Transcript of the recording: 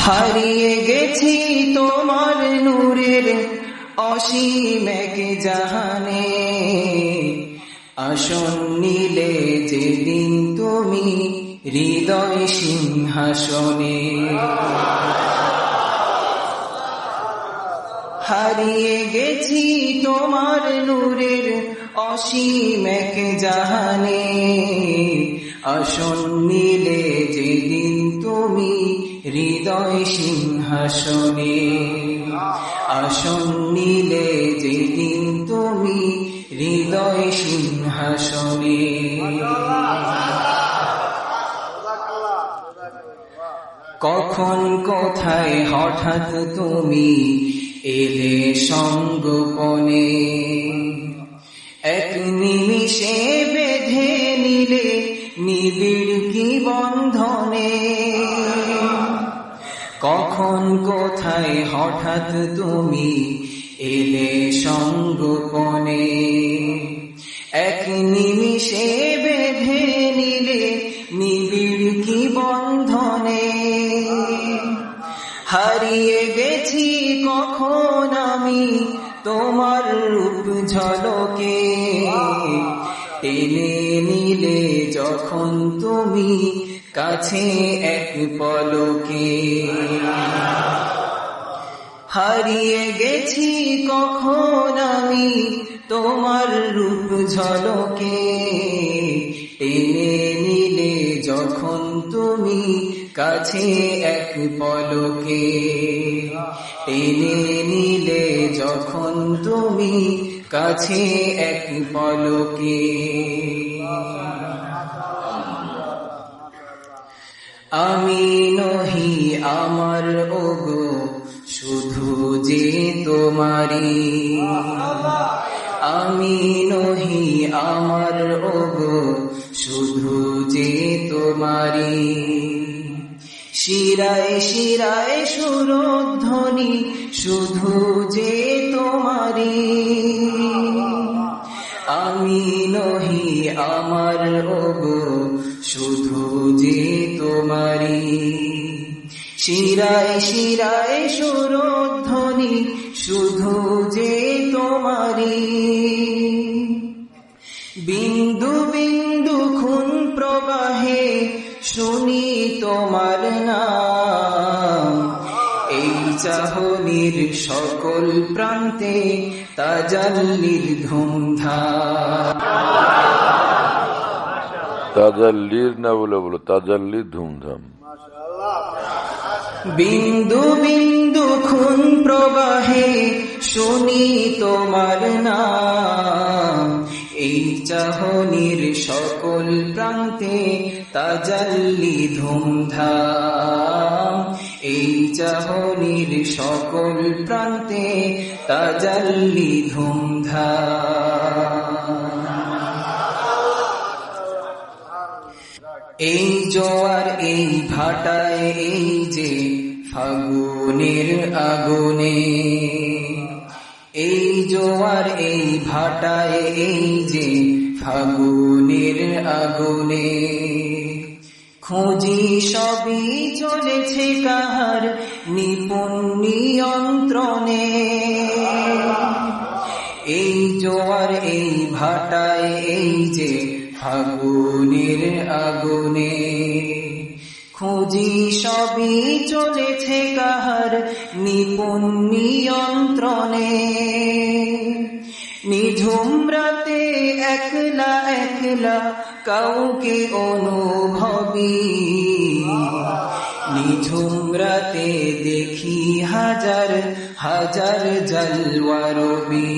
হারিয়ে গেছি তোমার নূরের অসীম এক জাহানে, আসন নিলে যেদিন তুমি হৃদয় সিংহাসনে। হারিয়ে গেছি তোমার নূরের অসীম এক জাহানে, আসন নিলে যেদিন তুমি হৃদয় সিংহাসনে। আসন নিলে যেদিন তুমি হৃদয় সিংহাসনে। কখন কোথায় হঠাৎ তুমি এলে সঙ্গোপনে, এক নিমিষে বেঁধে নিলে নিবিড় কি বন্ধনে। কখন কোথায় হঠাৎ তুমি এলে সঙ্গোপনে, এক নিমিষে বেঁধে নিলে নিবিড় কি বন্ধনে। হারিয়ে গেছি কখন আমি তোমার রূপ ঝলকে, টেনে নিলে যখন তুমি কাছে এক পলকে। হারিয়ে গেছি কখন আমি তোমার রূপ ঝলকে, টেনে নিলে যখন তুমি কাছে এক পলকে। টেনে নিলে যখন তুমি কাছে এক পলকে। আমি নহি আমার ওগো শুধু যে তোমারি, আমি নহি আমার ওগো শুধু যে তোমারি। শিরায় শিরায় সুরধ্বনি শুধু যে তোমারি, আমি নহি আমার ওগো শুধু যে তোমারি। শিরায় শিরায় সুরধ্বনি শুধু যে তোমারি। বিন্দু বিন্দু খুন প্রবাহে শুনি তোমার নাম, এই চাহনির সকল প্রান্তে তাজাল্লির ধুমধাম। তাজাল্লির না বলে বলো তাজাল্লির ধুমধাম। বিন্দু বিন্দু খুন প্রবাহে শুনি তোমার নাম, এই চাহনির সকল প্রান্তে তাজাল্লি ধুমধাম। এই চাহনির সকল প্রান্তে তাজাল্লি ধুমধাম। এই জোয়ার এই ভাটায় এই যে ফাগুনের আগুনে, এই জোয়ার এই ভাটায় এই যে ফাগুনের আগুনে। খুঁজি সবই চলেছে কাহার নিপুণ নিয়ন্ত্রণে, এই জোয়ার এই ভাটায় এই যে ফাগুনের আগুনে। খুঁজি সবই চলেছে কাহার নিপুণ নিয়ন্ত্রণে। নিঝুম রাতে একলা একলা কাউকে অনুভবী, নিঝুম রাতে দেখি হাজার হাজার জলওয়া রবি।